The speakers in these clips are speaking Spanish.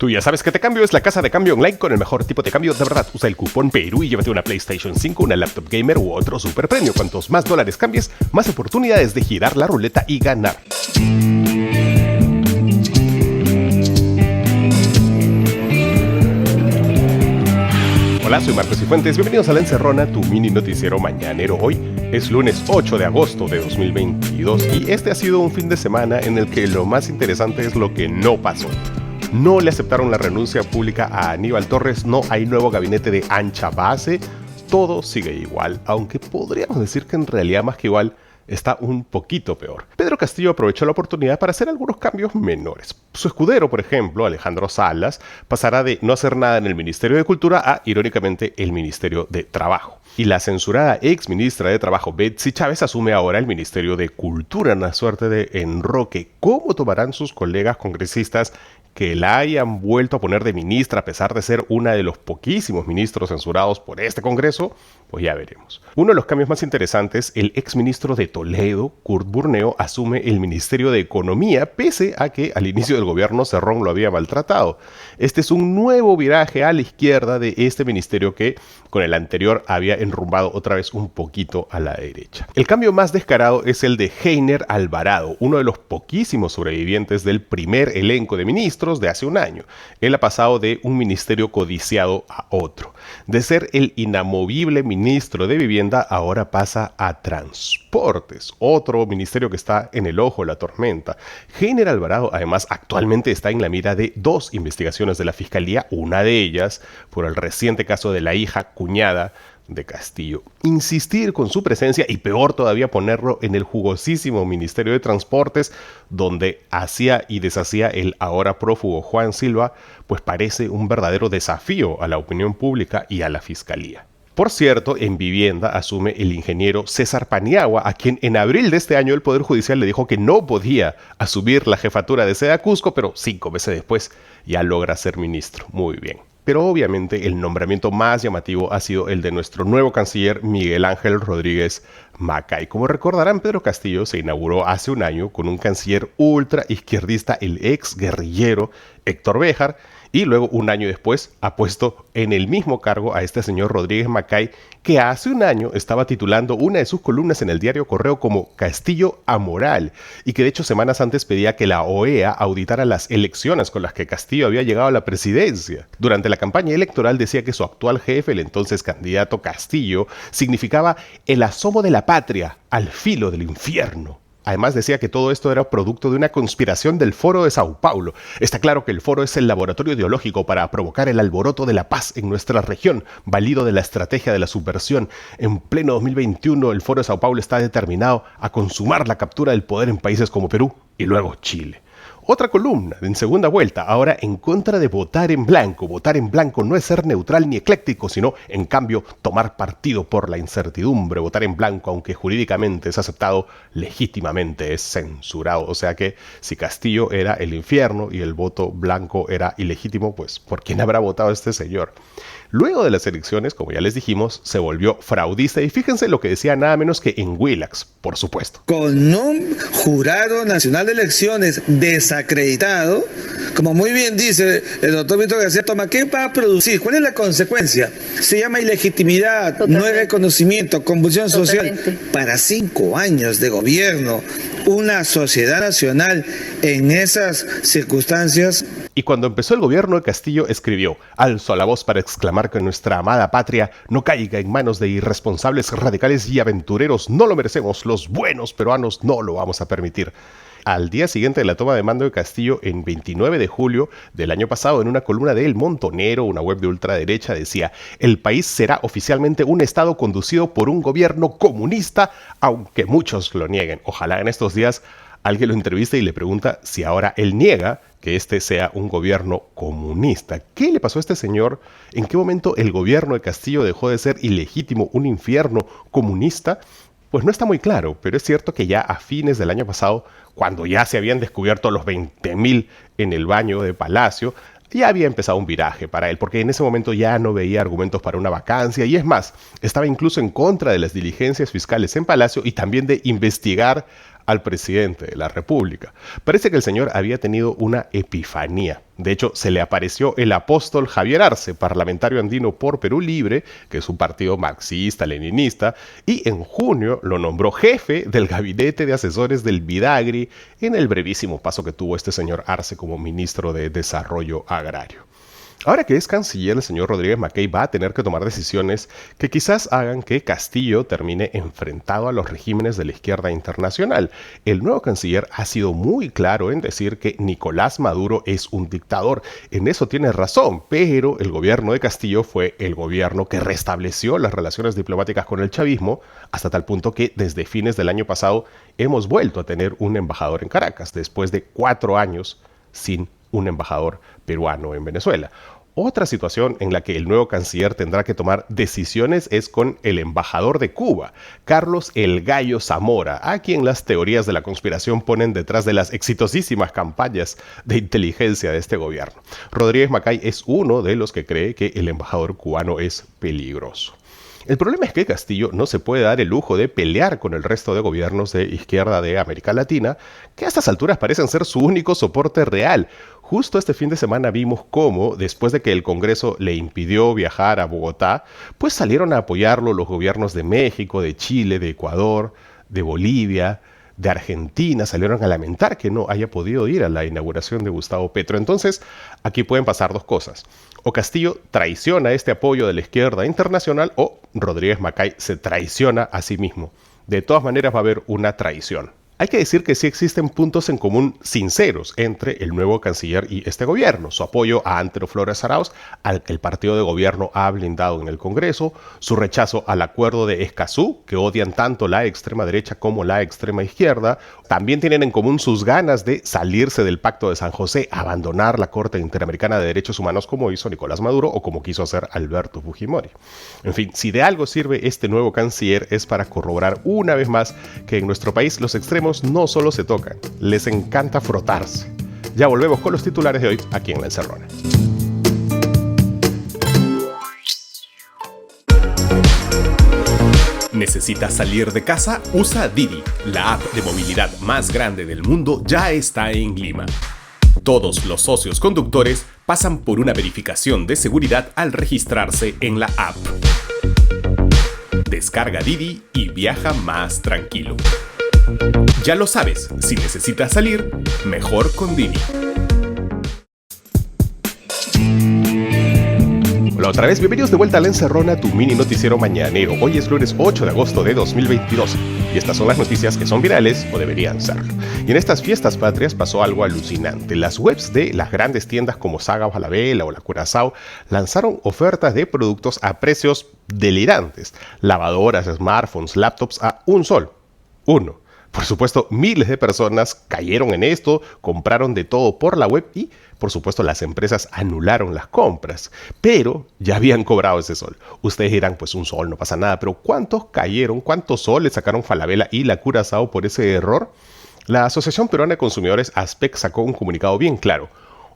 Tú ya sabes que Te Cambio es la casa de cambio online con el mejor tipo de cambio de verdad. Usa el cupón Perú y llévate una PlayStation 5, una laptop gamer u otro super premio. Cuantos más dólares cambies, más oportunidades de girar la ruleta y ganar. Hola, soy Marcos Cifuentes. Bienvenidos a La Encerrona, tu mini noticiero mañanero. Hoy es lunes 8 de agosto de 2022 y este ha sido un fin de semana en el que lo más interesante es lo que no pasó. No le aceptaron la renuncia pública a Aníbal Torres, no hay nuevo gabinete de ancha base, todo sigue igual, aunque podríamos decir que en realidad más que igual está un poquito peor. Pedro Castillo aprovechó la oportunidad para hacer algunos cambios menores. Su escudero, por ejemplo, Alejandro Salas, pasará de no hacer nada en el Ministerio de Cultura a, irónicamente, el Ministerio de Trabajo. Y la censurada ex ministra de Trabajo, Betsy Chávez, asume ahora el Ministerio de Cultura, una suerte de enroque. ¿Cómo tomarán sus colegas congresistas que la hayan vuelto a poner de ministra a pesar de ser una de los poquísimos ministros censurados por este Congreso? Pues ya veremos. Uno de los cambios más interesantes, el exministro de Toledo, Kurt Burneo, asume el Ministerio de Economía, pese a que al inicio del gobierno Cerrón lo había maltratado. Este es un nuevo viraje a la izquierda de este ministerio que con el anterior había enrumbado otra vez un poquito a la derecha. El cambio más descarado es el de Heiner Alvarado, uno de los poquísimos sobrevivientes del primer elenco de ministros de hace un año. Él ha pasado de un ministerio codiciado a otro. De ser el inamovible ministro de Vivienda, ahora pasa a Transportes, otro ministerio que está en el ojo de la tormenta. Heiner Alvarado, además, actualmente está en la mira de dos investigaciones de la Fiscalía, una de ellas por el reciente caso de la hija cuñada de Castillo. Insistir con su presencia y peor todavía ponerlo en el jugosísimo Ministerio de Transportes, donde hacía y deshacía el ahora prófugo Juan Silva, pues parece un verdadero desafío a la opinión pública y a la Fiscalía. Por cierto, en Vivienda asume el ingeniero César Paniagua, a quien en abril de este año el Poder Judicial le dijo que no podía asumir la jefatura de SEDA Cusco, pero 5 meses después ya logra ser ministro. Muy bien. Pero obviamente el nombramiento más llamativo ha sido el de nuestro nuevo canciller Miguel Ángel Rodríguez Macay. Como recordarán, Pedro Castillo se inauguró hace un año con un canciller ultra izquierdista, el ex guerrillero Héctor Béjar, y luego un año después ha puesto en el mismo cargo a este señor Rodríguez Macay, que hace un año estaba titulando una de sus columnas en el diario Correo como Castillo amoral, y que de hecho semanas antes pedía que la OEA auditara las elecciones con las que Castillo había llegado a la presidencia. Durante la campaña electoral decía que su actual jefe, el entonces candidato Castillo, significaba el asomo de la patria al filo del infierno. Además decía que todo esto era producto de una conspiración del Foro de Sao Paulo. Está claro que el Foro es el laboratorio ideológico para provocar el alboroto de la paz en nuestra región, valido de la estrategia de la subversión. En pleno 2021, el Foro de Sao Paulo está determinado a consumar la captura del poder en países como Perú y luego Chile. Otra columna en segunda vuelta, ahora en contra de votar en blanco. Votar en blanco no es ser neutral ni ecléctico, sino, en cambio, tomar partido por la incertidumbre. Votar en blanco, aunque jurídicamente es aceptado, legítimamente es censurado. O sea que si Castillo era el infierno y el voto blanco era ilegítimo, pues ¿por quién habrá votado este señor? Luego de las elecciones, como ya les dijimos, se volvió fraudista y fíjense lo que decía nada menos que en Willax, por supuesto. Con un jurado nacional de elecciones desacreditado, como muy bien dice el doctor Víctor García Toma, ¿qué va a producir? ¿Cuál es la consecuencia? Se llama ilegitimidad, no es reconocimiento, convulsión social. Para 5 años de gobierno, una sociedad nacional en esas circunstancias. Y cuando empezó el gobierno de Castillo escribió: alzo la voz para exclamar que nuestra amada patria no caiga en manos de irresponsables radicales y aventureros. No lo merecemos, los buenos peruanos no lo vamos a permitir. Al día siguiente de la toma de mando de Castillo, en 29 de julio del año pasado, en una columna de El Montonero, una web de ultraderecha, decía: el país será oficialmente un estado conducido por un gobierno comunista, aunque muchos lo nieguen. Ojalá en estos días alguien lo entreviste y le pregunta si ahora él niega que este sea un gobierno comunista. ¿Qué le pasó a este señor? ¿En qué momento el gobierno de Castillo dejó de ser ilegítimo, un infierno comunista? Pues no está muy claro, pero es cierto que ya a fines del año pasado, cuando ya se habían descubierto los 20.000 en el baño de Palacio, ya había empezado un viraje para él, porque en ese momento ya no veía argumentos para una vacancia, y es más, estaba incluso en contra de las diligencias fiscales en Palacio y también de investigar al presidente de la República. Parece que el señor había tenido una epifanía. De hecho, se le apareció el apóstol Javier Arce, parlamentario andino por Perú Libre, que es un partido marxista-leninista, y en junio lo nombró jefe del gabinete de asesores del Vidagri en el brevísimo paso que tuvo este señor Arce como ministro de Desarrollo Agrario. Ahora que es canciller, el señor Rodríguez Mackay va a tener que tomar decisiones que quizás hagan que Castillo termine enfrentado a los regímenes de la izquierda internacional. El nuevo canciller ha sido muy claro en decir que Nicolás Maduro es un dictador. En eso tiene razón, pero el gobierno de Castillo fue el gobierno que restableció las relaciones diplomáticas con el chavismo, hasta tal punto que desde fines del año pasado hemos vuelto a tener un embajador en Caracas, después de 4 años sin un embajador peruano en Venezuela. Otra situación en la que el nuevo canciller tendrá que tomar decisiones es con el embajador de Cuba, Carlos El Gallo Zamora, a quien las teorías de la conspiración ponen detrás de las exitosísimas campañas de inteligencia de este gobierno. Rodríguez Mackay es uno de los que cree que el embajador cubano es peligroso. El problema es que Castillo no se puede dar el lujo de pelear con el resto de gobiernos de izquierda de América Latina, que a estas alturas parecen ser su único soporte real. Justo este fin de semana vimos cómo, después de que el Congreso le impidió viajar a Bogotá, pues salieron a apoyarlo los gobiernos de México, de Chile, de Ecuador, de Bolivia, de Argentina, salieron a lamentar que no haya podido ir a la inauguración de Gustavo Petro. Entonces, aquí pueden pasar dos cosas. O Castillo traiciona este apoyo de la izquierda internacional o Rodríguez Mackay se traiciona a sí mismo. De todas maneras va a haber una traición. Hay que decir que sí existen puntos en común sinceros entre el nuevo canciller y este gobierno. Su apoyo a Antero Flores Arauz, al que el partido de gobierno ha blindado en el Congreso, su rechazo al acuerdo de Escazú, que odian tanto la extrema derecha como la extrema izquierda. También tienen en común sus ganas de salirse del Pacto de San José, abandonar la Corte Interamericana de Derechos Humanos como hizo Nicolás Maduro o como quiso hacer Alberto Fujimori. En fin, si de algo sirve este nuevo canciller es para corroborar una vez más que en nuestro país los extremos no solo se tocan, les encanta frotarse. Ya volvemos con los titulares de hoy aquí en La Encerrona. ¿Necesitas salir de casa? Usa Didi. La app de movilidad más grande del mundo ya está en Lima. Todos los socios conductores pasan por una verificación de seguridad al registrarse en la app. Descarga Didi y viaja más tranquilo. Ya lo sabes, si necesitas salir, mejor con Didi. Hola otra vez, bienvenidos de vuelta a La Encerrona, tu mini noticiero mañanero. Hoy es lunes 8 de agosto de 2022 y estas son las noticias que son virales o deberían serlo. Y en estas fiestas patrias pasó algo alucinante. Las webs de las grandes tiendas como Saga Falabella o la Curazao lanzaron ofertas de productos a precios delirantes. Lavadoras, smartphones, laptops a $1. Por supuesto, miles de personas cayeron en esto, compraron de todo por la web y, por supuesto, las empresas anularon las compras. Pero ya habían cobrado ese sol. Ustedes dirán, pues $1, no pasa nada. Pero ¿cuántos cayeron? ¿Cuántos soles sacaron Falabella y la Curazao por ese error? La Asociación Peruana de Consumidores, ASPEC, sacó un comunicado bien claro.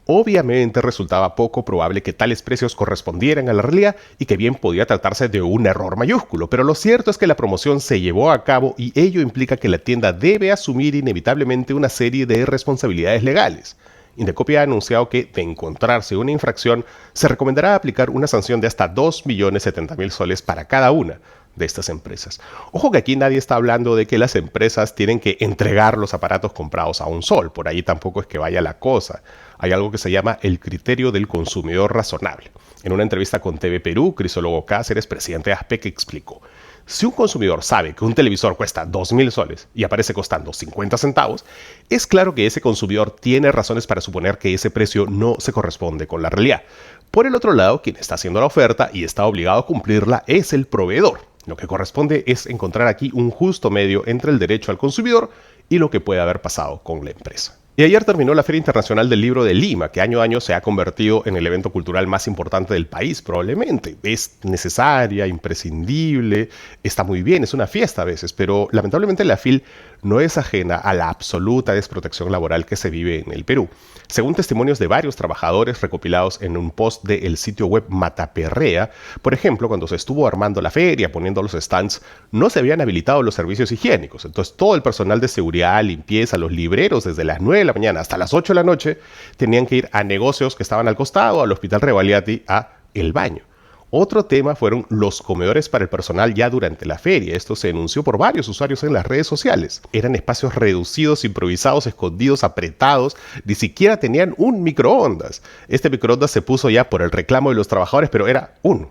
Obviamente resultaba poco probable que tales precios correspondieran a la realidad y que bien podía tratarse de un error mayúsculo, pero lo cierto es que la promoción se llevó a cabo y ello implica que la tienda debe asumir inevitablemente una serie de responsabilidades legales. Indecopia ha anunciado que, de encontrarse una infracción, se recomendará aplicar una sanción de hasta 2.070.000 soles para cada una de estas empresas. Ojo que aquí nadie está hablando de que las empresas tienen que entregar los aparatos comprados a $1, por ahí tampoco es que vaya la cosa. Hay algo que se llama el criterio del consumidor razonable. En una entrevista con TV Perú, Crisólogo Cáceres, presidente de ASPEC, explicó: si un consumidor sabe que un televisor cuesta 2.000 soles y aparece costando 50 centavos, es claro que ese consumidor tiene razones para suponer que ese precio no se corresponde con la realidad. Por el otro lado, quien está haciendo la oferta y está obligado a cumplirla es el proveedor. Lo que corresponde es encontrar aquí un justo medio entre el derecho al consumidor y lo que puede haber pasado con la empresa. Y ayer terminó la Feria Internacional del Libro de Lima, que año a año se ha convertido en el evento cultural más importante del país, probablemente. Es necesaria, imprescindible, está muy bien, es una fiesta a veces, pero lamentablemente la FIL no es ajena a la absoluta desprotección laboral que se vive en el Perú. Según testimonios de varios trabajadores recopilados en un post del sitio web Mataperrea, por ejemplo, cuando se estuvo armando la feria, poniendo los stands, no se habían habilitado los servicios higiénicos. Entonces todo el personal de seguridad, limpieza, los libreros, desde las 9 de la mañana hasta las 8 de la noche, tenían que ir a negocios que estaban al costado, al Hospital Revaliati, a el baño. Otro tema fueron los comedores para el personal ya durante la feria. Esto se denunció por varios usuarios en las redes sociales. Eran espacios reducidos, improvisados, escondidos, apretados. Ni siquiera tenían un microondas. Este microondas se puso ya por el reclamo de los trabajadores, pero era un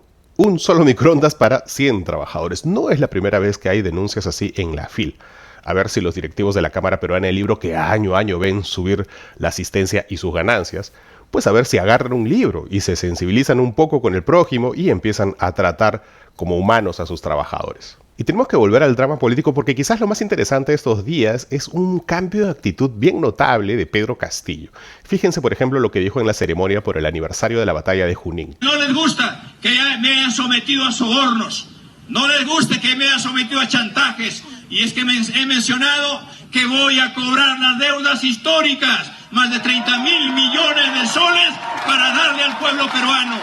solo microondas para 100 trabajadores. No es la primera vez que hay denuncias así en la FIL. A ver si los directivos de la Cámara Peruana del Libro, que año a año ven subir la asistencia y sus ganancias, pues a ver si agarran un libro y se sensibilizan un poco con el prójimo y empiezan a tratar como humanos a sus trabajadores. Y tenemos que volver al drama político porque quizás lo más interesante de estos días es un cambio de actitud bien notable de Pedro Castillo. Fíjense, por ejemplo, lo que dijo en la ceremonia por el aniversario de la batalla de Junín. No les gusta que me hayan sometido a sobornos, no les gusta que me hayan sometido a chantajes, y es que he mencionado que voy a cobrar las deudas históricas, más de 30.000 millones de soles para darle al pueblo peruano.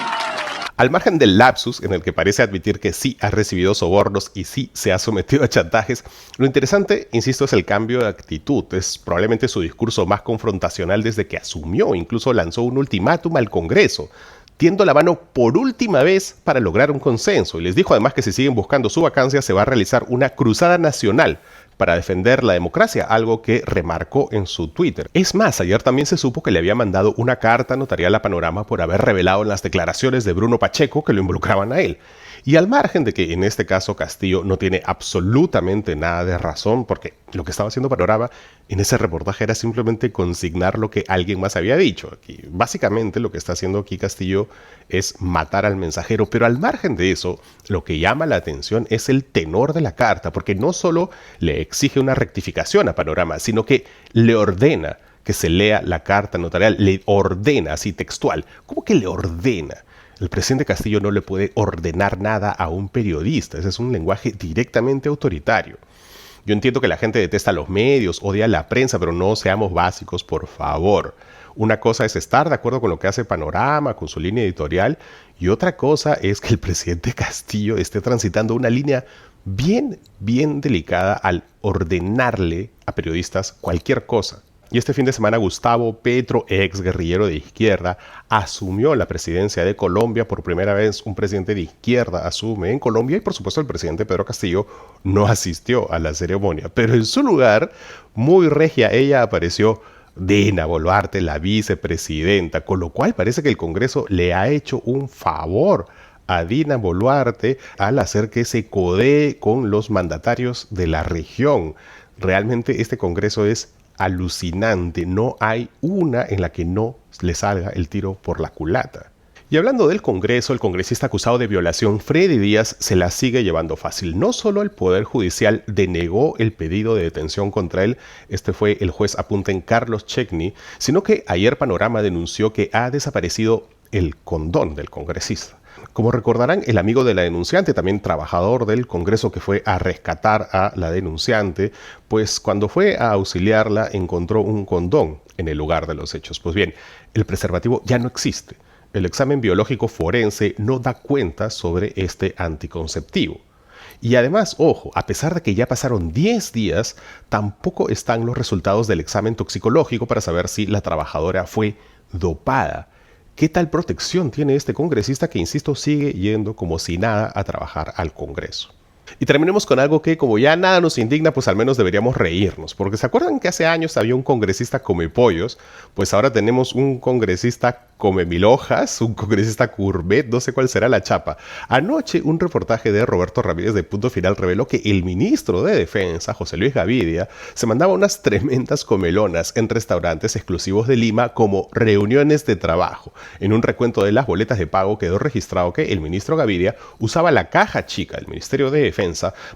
Al margen del lapsus en el que parece admitir que sí ha recibido sobornos y sí se ha sometido a chantajes, lo interesante, insisto, es el cambio de actitud. Es probablemente su discurso más confrontacional desde que asumió. Incluso lanzó un ultimátum al Congreso, tiendo la mano por última vez para lograr un consenso. Y les dijo además que si siguen buscando su vacancia se va a realizar una cruzada nacional para defender la democracia, algo que remarcó en su Twitter. Es más, ayer también se supo que le había mandado una carta notarial a Panorama por haber revelado en las declaraciones de Bruno Pacheco que lo involucraban a él. Y al margen de que en este caso Castillo no tiene absolutamente nada de razón, porque lo que estaba haciendo Panorama en ese reportaje era simplemente consignar lo que alguien más había dicho. Aquí, básicamente lo que está haciendo aquí Castillo es matar al mensajero, pero al margen de eso, lo que llama la atención es el tenor de la carta, porque no solo le exige una rectificación a Panorama, sino que le ordena que se lea la carta notarial, le ordena, así textual. ¿Cómo que le ordena? El presidente Castillo no le puede ordenar nada a un periodista. Ese es un lenguaje directamente autoritario. Yo entiendo que la gente detesta los medios, odia la prensa, pero no seamos básicos, por favor. Una cosa es estar de acuerdo con lo que hace Panorama, con su línea editorial, y otra cosa es que el presidente Castillo esté transitando una línea bien delicada al ordenarle a periodistas cualquier cosa. Y este fin de semana Gustavo Petro, ex guerrillero de izquierda, asumió la presidencia de Colombia. Por primera vez un presidente de izquierda asume en Colombia y por supuesto el presidente Pedro Castillo no asistió a la ceremonia. Pero en su lugar, muy regia ella, apareció Dina Boluarte, la vicepresidenta, con lo cual parece que el Congreso le ha hecho un favor a Dina Boluarte al hacer que se codee con los mandatarios de la región. Realmente este Congreso es alucinante, no hay una en la que no le salga el tiro por la culata. Y hablando del Congreso, el congresista acusado de violación Freddy Díaz se la sigue llevando fácil. No solo el Poder Judicial denegó el pedido de detención contra él, este fue el juez apunten Carlos Checny, sino que ayer Panorama denunció que ha desaparecido el condón del congresista. Como recordarán, el amigo de la denunciante, también trabajador del Congreso que fue a rescatar a la denunciante, pues cuando fue a auxiliarla encontró un condón en el lugar de los hechos. Pues bien, el preservativo ya no existe. El examen biológico forense no da cuenta sobre este anticonceptivo. Y además, ojo, a pesar de que ya pasaron 10 días, tampoco están los resultados del examen toxicológico para saber si la trabajadora fue dopada. ¿Qué tal protección tiene este congresista que, insisto, sigue yendo como si nada a trabajar al Congreso? Y terminemos con algo que, como ya nada nos indigna, pues al menos deberíamos reírnos. Porque ¿se acuerdan que hace años había un congresista come pollos? Pues ahora tenemos un congresista come mil hojas, un congresista courbet, no sé cuál será la chapa. Anoche un reportaje de Roberto Ramírez de Punto Final reveló que el ministro de Defensa, José Luis Gavidia, se mandaba unas tremendas comelonas en restaurantes exclusivos de Lima como reuniones de trabajo. En un recuento de las boletas de pago quedó registrado que el ministro Gavidia usaba la caja chica del Ministerio de Defensa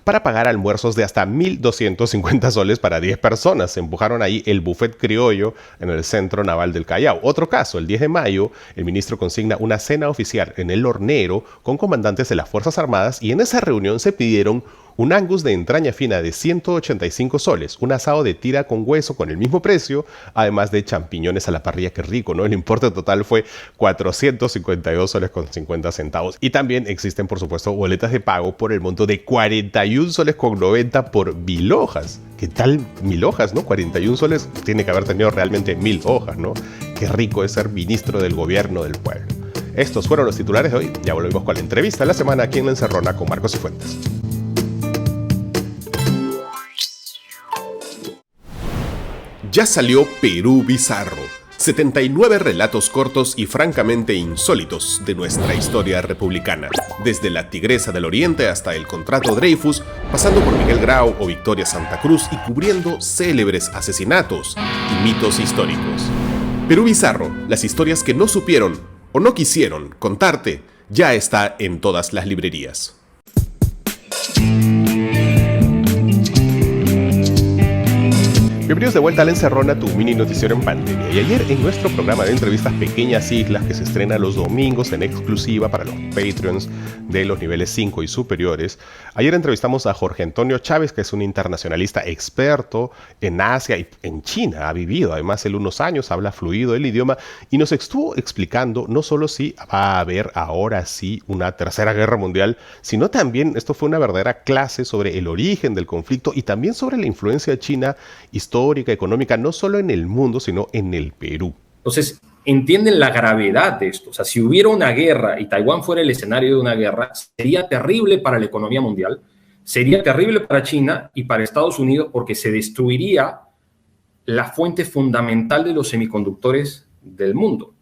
para pagar almuerzos de hasta 1.250 soles para 10 personas. Se empujaron ahí el buffet criollo en el Centro Naval del Callao. Otro caso, el 10 de mayo, mayo, el ministro consigna una cena oficial en el Hornero con comandantes de las Fuerzas Armadas y en esa reunión se pidieron un Angus de entraña fina de 185 soles, un asado de tira con hueso con el mismo precio, además de champiñones a la parrilla, qué rico, ¿no? El importe total fue 452 soles con 50 centavos. Y también existen, por supuesto, boletas de pago por el monto de 41 soles con 90 por 1000 hojas. ¿Qué tal 1000 hojas, no? 41 soles tiene que haber tenido realmente 1000 hojas, ¿no? Qué rico es ser ministro del gobierno del pueblo. Estos fueron los titulares de hoy. Ya volvemos con la entrevista de la semana aquí en La Encerrona con Marcos Cifuentes. Ya salió Perú Bizarro, 79 relatos cortos y francamente insólitos de nuestra historia republicana, desde la Tigresa del Oriente hasta el Contrato Dreyfus, pasando por Miguel Grau o Victoria Santa Cruz y cubriendo célebres asesinatos y mitos históricos. Perú Bizarro, las historias que no supieron o no quisieron contarte, ya está en todas las librerías. Bienvenidos de vuelta a La Encerrona, tu mini noticiero en pandemia. Y ayer en nuestro programa de entrevistas Pequeñas Islas, que se estrena los domingos en exclusiva para los Patreons de los niveles 5 y superiores, ayer entrevistamos a Jorge Antonio Chávez, que es un internacionalista experto en Asia y en China. Ha vivido además él unos años, habla fluido el idioma y nos estuvo explicando no solo si va a haber ahora sí una tercera guerra mundial, sino también esto fue una verdadera clase sobre el origen del conflicto y también sobre la influencia china histórica, económica, no solo en el mundo, sino en el Perú. Entonces, entienden la gravedad de esto. O sea, si hubiera una guerra y Taiwán fuera el escenario de una guerra, sería terrible para la economía mundial, sería terrible para China y para Estados Unidos porque se destruiría la fuente fundamental de los semiconductores del mundo.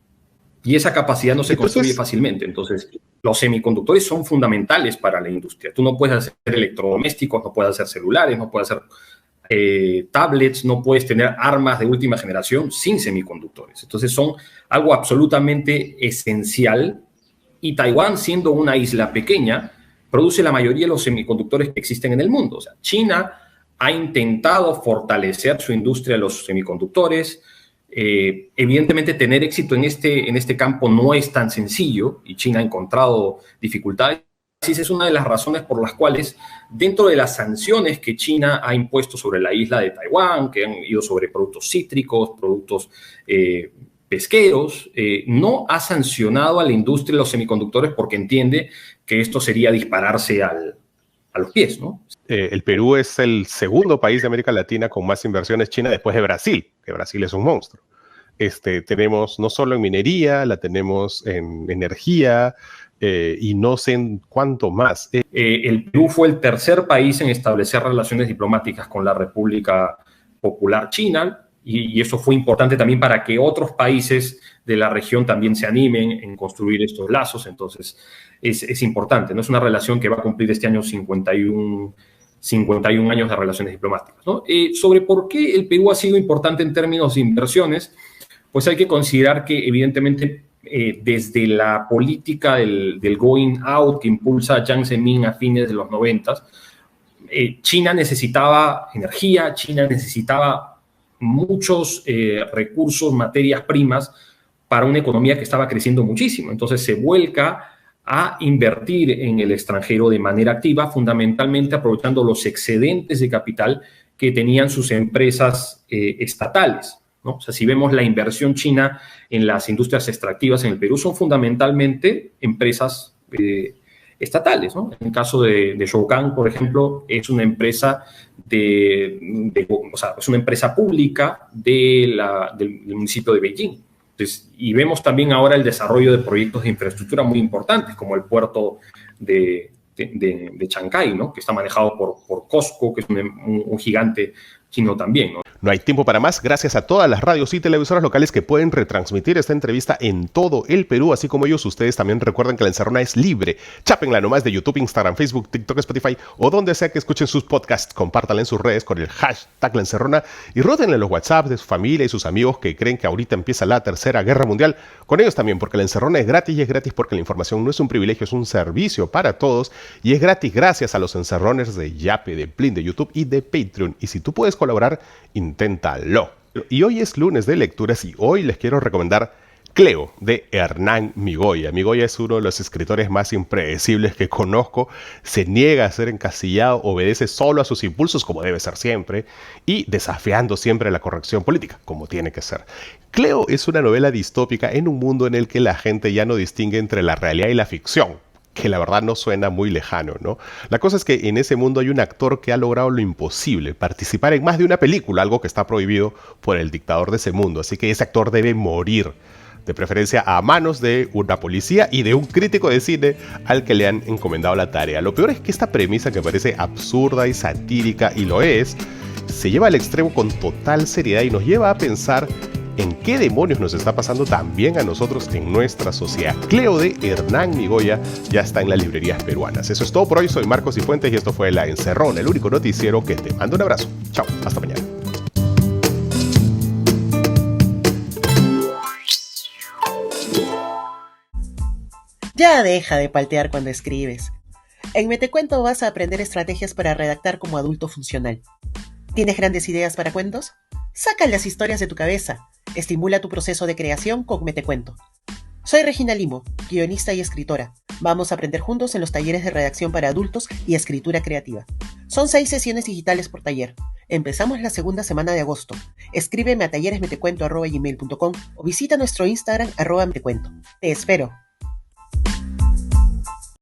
Y esa capacidad no se construye fácilmente. Entonces, los semiconductores son fundamentales para la industria. Tú no puedes hacer electrodomésticos, no puedes hacer celulares, no puedes hacer tablets, no puedes tener armas de última generación sin semiconductores. Entonces son algo absolutamente esencial y Taiwán, siendo una isla pequeña, produce la mayoría de los semiconductores que existen en el mundo. O sea, China ha intentado fortalecer su industria de los semiconductores. Evidentemente, tener éxito en este campo no es tan sencillo y China ha encontrado dificultades. Esa es una de las razones por las cuales, dentro de las sanciones que China ha impuesto sobre la isla de Taiwán, que han ido sobre productos cítricos, productos pesqueros, no ha sancionado a la industria de los semiconductores porque entiende que esto sería dispararse a los pies, ¿no? El Perú es el segundo país de América Latina con más inversiones China después de Brasil, que Brasil es un monstruo. Tenemos no solo en minería, la tenemos en energía, y no sé en cuánto más. El Perú fue el tercer país en establecer relaciones diplomáticas con la República Popular China y eso fue importante también para que otros países de la región también se animen en construir estos lazos. Entonces es importante, ¿no? Es una relación que va a cumplir este año 51 años de relaciones diplomáticas, ¿no? Sobre por qué el Perú ha sido importante en términos de inversiones, pues hay que considerar que evidentemente desde la política del going out que impulsa Jiang Zemin a fines de los 90, China necesitaba energía, China necesitaba muchos recursos, materias primas para una economía que estaba creciendo muchísimo. Entonces se vuelca a invertir en el extranjero de manera activa, fundamentalmente aprovechando los excedentes de capital que tenían sus empresas estatales, ¿no? O sea, si vemos la inversión china en las industrias extractivas en el Perú, son fundamentalmente empresas estatales, ¿no? En el caso de Shougang, por ejemplo, es una empresa es una empresa pública del municipio de Beijing. Entonces, y vemos también ahora el desarrollo de proyectos de infraestructura muy importantes, como el puerto de Chancay, ¿no? Que está manejado por COSCO, que es un gigante chino también, ¿no? No hay tiempo para más. Gracias a todas las radios y televisoras locales que pueden retransmitir esta entrevista en todo el Perú, así como ellos. Ustedes también recuerden que La Encerrona es libre. Chápenla nomás de YouTube, Instagram, Facebook, TikTok, Spotify o donde sea que escuchen sus podcasts. Compártanla en sus redes con el hashtag La Encerrona y ródenle los WhatsApp de su familia y sus amigos que creen que ahorita empieza la tercera guerra mundial. Con ellos también, porque La Encerrona es gratis y es gratis porque la información no es un privilegio, es un servicio para todos y es gratis gracias a los encerroners de Yape, de Plin, de YouTube y de Patreon. Y si tú puedes colaborar, inténtalo. Y hoy es lunes de lecturas y hoy les quiero recomendar Cleo, de Hernán Migoya. Migoya es uno de los escritores más impredecibles que conozco. Se niega a ser encasillado, obedece solo a sus impulsos, como debe ser siempre, y desafiando siempre la corrección política, como tiene que ser. Cleo es una novela distópica en un mundo en el que la gente ya no distingue entre la realidad y la ficción, que la verdad no suena muy lejano, ¿no? La cosa es que en ese mundo hay un actor que ha logrado lo imposible, participar en más de una película, algo que está prohibido por el dictador de ese mundo, así que ese actor debe morir, de preferencia a manos de una policía y de un crítico de cine al que le han encomendado la tarea. Lo peor es que esta premisa, que parece absurda y satírica, y lo es, se lleva al extremo con total seriedad y nos lleva a pensar en qué demonios nos está pasando también a nosotros en nuestra sociedad. Cleo, de Hernán Migoya, ya está en las librerías peruanas. Eso es todo por hoy. Soy Marcos Cifuentes y esto fue La Encerrona, el único noticiero que te manda un abrazo. Chao, hasta mañana. Ya deja de paltear cuando escribes. En Metecuento vas a aprender estrategias para redactar como adulto funcional. ¿Tienes grandes ideas para cuentos? Saca las historias de tu cabeza. Estimula tu proceso de creación con Metecuento. Soy Regina Limo, guionista y escritora. Vamos a aprender juntos en los talleres de redacción para adultos y escritura creativa. Son 6 sesiones digitales por taller. Empezamos la segunda semana de agosto. Escríbeme a talleresmetecuento@gmail.com o visita nuestro Instagram @metecuento. Te espero.